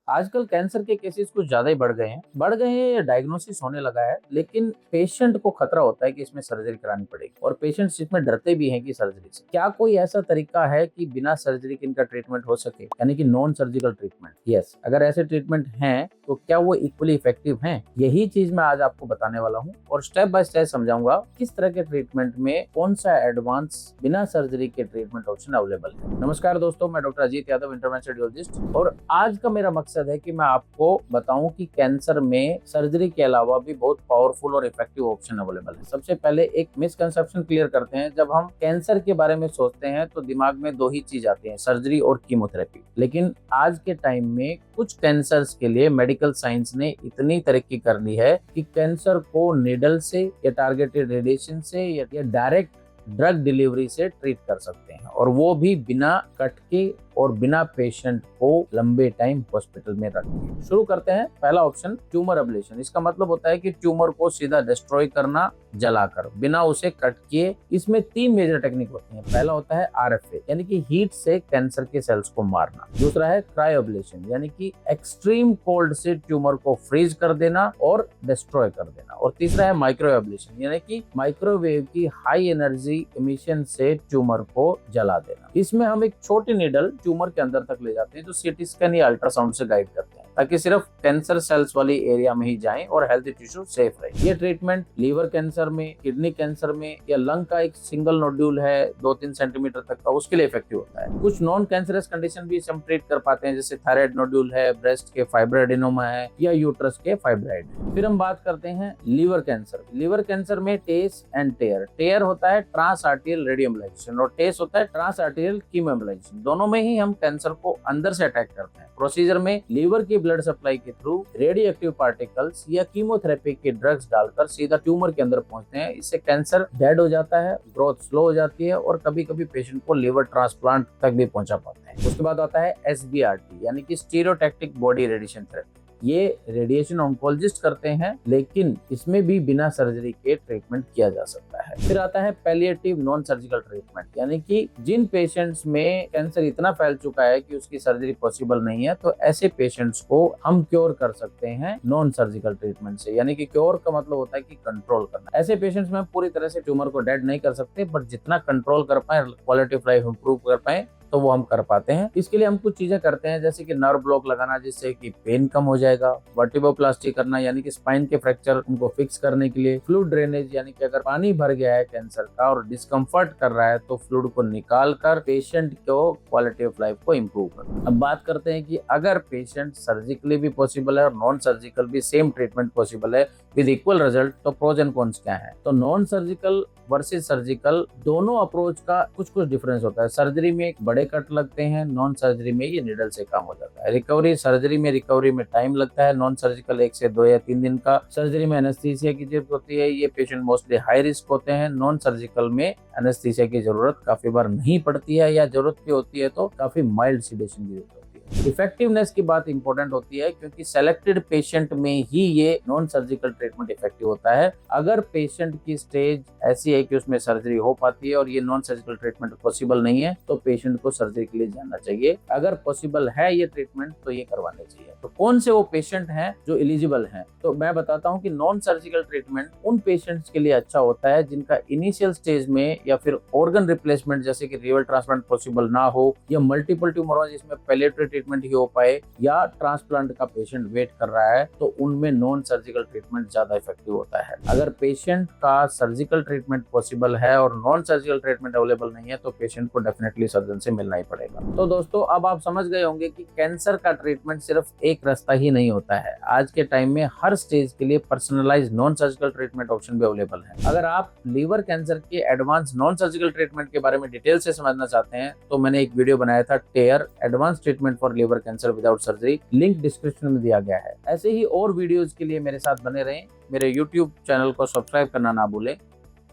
आजकल कैंसर के केसेस कुछ ज्यादा ही बढ़ गए हैं या डायग्नोसिस होने लगा है, लेकिन पेशेंट को खतरा होता है कि इसमें सर्जरी करानी पड़ेगी और पेशेंट्स इसमें डरते भी हैं कि सर्जरी से। क्या कोई ऐसा तरीका है कि बिना सर्जरी के इनका ट्रीटमेंट हो सके, यानी कि नॉन सर्जिकल ट्रीटमेंट? यस, अगर ऐसे ट्रीटमेंट हैं तो क्या वो इक्वली इफेक्टिव हैं? यही चीज मैं आज आपको बताने वाला हूँ और स्टेप बाय स्टेप समझाऊंगा किस तरह के ट्रीटमेंट में कौन सा एडवांस बिना सर्जरी के ट्रीटमेंट ऑप्शन अवेलेबल है। नमस्कार दोस्तों, मैं doctor Ajit Yadav, interventional radiologist, और आज का मेरा मकसद है कि मैं आपको बताऊं कि कैंसर में सर्जरी के अलावा भी बहुत पावरफुल और इफेक्टिव ऑप्शन अवेलेबल है। सबसे पहले एक मिसकंसेप्शन क्लियर करते हैं। जब हम कैंसर के बारे में सोचते हैं तो दिमाग में दो ही चीज आती है, सर्जरी और कीमोथेरेपी। लेकिन आज के टाइम में कुछ कैंसर्स के लिए मेडिकल साइंस ने इतनी तरक्की कर ली है कि कैंसर को निडल से या टारगेटेड रेडिएशन से या डायरेक्ट ड्रग डिलीवरी से ट्रीट कर सकते हैं, और वो भी बिना कट के और बिना पेशेंट को लंबे टाइम हॉस्पिटल में रख के। शुरू करते हैं। पहला ऑप्शन ट्यूमर एब्लेशन। इसका मतलब होता है कि ट्यूमर को सीधा डिस्ट्रॉय करना, जलाकर, बिना उसे कट किए। इसमें 3 मेजर टेक्निक होती हैं। पहला होता है RFA, यानी कि हीट से कैंसर के सेल्स को मारना। दूसरा है क्रायो एब्लेशन, यानी कि एक्सट्रीम कोल्ड से ट्यूमर को फ्रीज कर देना और डिस्ट्रॉय कर देना। और तीसरा है माइक्रो एब्लेशन, यानी कि माइक्रोवेव की हाई एनर्जी एमिशन से ट्यूमर को जला देना। इसमें हम एक छोटी नीडल ट्यूमर के अंदर तक ले जाते हैं, जो सीटी स्कैन या अल्ट्रासाउंड से गाइड करते हैं, ताकि सिर्फ कैंसर सेल्स वाली एरिया में ही जाएं और हेल्थी टिश्यू सेफ रहे। ये ट्रीटमेंट लीवर कैंसर में, किडनी कैंसर में, या लंग का एक सिंगल नोड्यूल है 2-3 सेंटीमीटर तक का, उसके लिए इफेक्टिव होता है। कुछ नॉन कैंसरस कंडीशन भी हम ट्रीट कर पाते हैं, जैसे थायराइड नोड्यूल है, ब्रेस्ट के फाइब्रोएडेनोमा है, या यूट्रस के फाइब्राइड है। फिर हम बात करते हैं लीवर कैंसर। लीवर कैंसर में टेस एंड टेयर। टेयर होता है ट्रांस आर्टेरियल रेडियोएम्बलाइजेशन और टेस होता है ट्रांस आर्टेरियल कीमोएम्बलाइजेशन। दोनों में ही हम कैंसर को अंदर से अटैक करते हैं। प्रोसीजर में लीवर की ब्लड सप्लाई के थ्रू रेडियो एक्टिव पार्टिकल्स या कीमोथेरेपी के ड्रग्स डालकर सीधा ट्यूमर के अंदर पहुंचते हैं। इससे कैंसर डेड हो जाता है, ग्रोथ स्लो हो जाती है और कभी कभी पेशेंट को लीवर ट्रांसप्लांट तक भी पहुंचा पाते हैं। उसके बाद आता है SBRT, यानी कि स्टीरियोटैक्टिक बॉडी रेडिएशन थेरेपी। ये रेडिएशन ऑन्कोलॉजिस्ट करते हैं, लेकिन इसमें भी बिना सर्जरी के ट्रीटमेंट किया जा सकता है। फिर आता है पैलिएटिव नॉन सर्जिकल ट्रीटमेंट, यानी कि जिन पेशेंट्स में कैंसर इतना फैल चुका है कि उसकी सर्जरी पॉसिबल नहीं है, तो ऐसे पेशेंट्स को हम क्योर कर सकते हैं नॉन सर्जिकल ट्रीटमेंट से। यानी कि क्योर का मतलब होता है कि कंट्रोल करना। ऐसे पेशेंट्स में हम पूरी तरह से ट्यूमर को डेड नहीं कर सकते, बट जितना कंट्रोल कर पाए, क्वालिटी ऑफ लाइफ इंप्रूव कर पाए, तो वो हम कर पाते हैं। इसके लिए हम कुछ चीजें करते हैं, जैसे कि नर्व ब्लॉक लगाना, जिससे कि पेन कम हो जाएगा। वर्टिब्रोप्लास्टी करना, यानी कि स्पाइन के फ्रैक्चर उनको फिक्स करने के लिए। फ्लूइड ड्रेनेज, यानी कि अगर पानी भर गया है कैंसर का और डिस्कम्फर्ट कर रहा है, तो फ्लूइड को निकाल कर पेशेंट को क्वालिटी ऑफ लाइफ को इम्प्रूव करना। अब बात करते हैं कि अगर पेशेंट सर्जिकली भी पॉसिबल है और नॉन सर्जिकल भी सेम ट्रीटमेंट पॉसिबल है विद इक्वल रिजल्ट, तो प्रोज एंड कॉन्स क्या है? तो नॉन सर्जिकल वर्सेस सर्जिकल दोनों अप्रोच का कुछ कुछ डिफरेंस होता है। सर्जरी में बड़े कट लगते हैं, नॉन सर्जरी में ये निडल से काम हो जाता है। रिकवरी, सर्जरी में टाइम लगता है। नॉन सर्जिकल 1 से 2 या 3 दिन का। सर्जरी में एनेस्थीसिया की जरूरत होती है। ये पेशेंट मोस्टली हाई रिस्क होते हैं। नॉन सर्जिकल में एनेस्थीसिया की जरूरत काफी बार नहीं पड़ती है, या जरूरत भी होती है तो काफी माइल्ड सिडेशन की जरूरत होती है। इफेक्टिवनेस की बात इंपॉर्टेंट होती है, क्योंकि सेलेक्टेड पेशेंट में ही ये नॉन सर्जिकल ट्रीटमेंट इफेक्टिव होता है। अगर पेशेंट की स्टेज ऐसी है कि उसमें सर्जरी हो पाती है और ये नॉन सर्जिकल ट्रीटमेंट पॉसिबल नहीं है, तो पेशेंट को सर्जरी के लिए जाना चाहिए। अगर पॉसिबल है ये ट्रीटमेंट, तो ये करवाने चाहिए। तो कौन से वो पेशेंट हैं जो एलिजिबल हैं? तो मैं बताता हूँ कि नॉन सर्जिकल ट्रीटमेंट उन पेशेंट्स के लिए अच्छा होता है जिनका इनिशियल स्टेज में या फिर ऑर्गन रिप्लेसमेंट, जैसे कि लिवर ट्रांसप्लांट पॉसिबल ना हो, या मल्टीपल ट्यूमर हो जिसमें पैलिएटिव ट्रीटमेंट ही हो पाए, या ट्रांसप्लांट का पेशेंट वेट कर रहा है, तो उनमें नॉन सर्जिकल ट्रीटमेंट ज्यादा इफेक्टिव होता है। अगर पेशेंट का सर्जिकल ट्रीटमेंट पॉसिबल है और नॉन सर्जिकल ट्रीटमेंट अवेलेबल नहीं है, तो पेशेंट को डेफिनेटली सर्जन से मिलना ही पड़ेगा। तो दोस्तों, अब आप समझ गए होंगे कि कैंसर का ट्रीटमेंट सिर्फ एक रास्ता ही नहीं होता है। आज के टाइम में हर स्टेज के लिए personalised non surgical treatment option भी अवेलेबल है। अगर आप लीवर कैंसर के एडवांस नॉन सर्जिकल ट्रीटमेंट के बारे में डिटेल से समझना चाहते हैं, तो मैंने एक वीडियो बनाया था, TARE advance treatment for liver cancer without surgery. Link description में दिया गया है। ऐसे ही और वीडियोस के लिए मेरे साथ बने रहें। मेरे YouTube चैनल को सब्सक्राइब करना ना भूलें।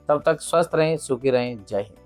तब तक स्वस्थ रहें, सुखी रहें। जय हिंद।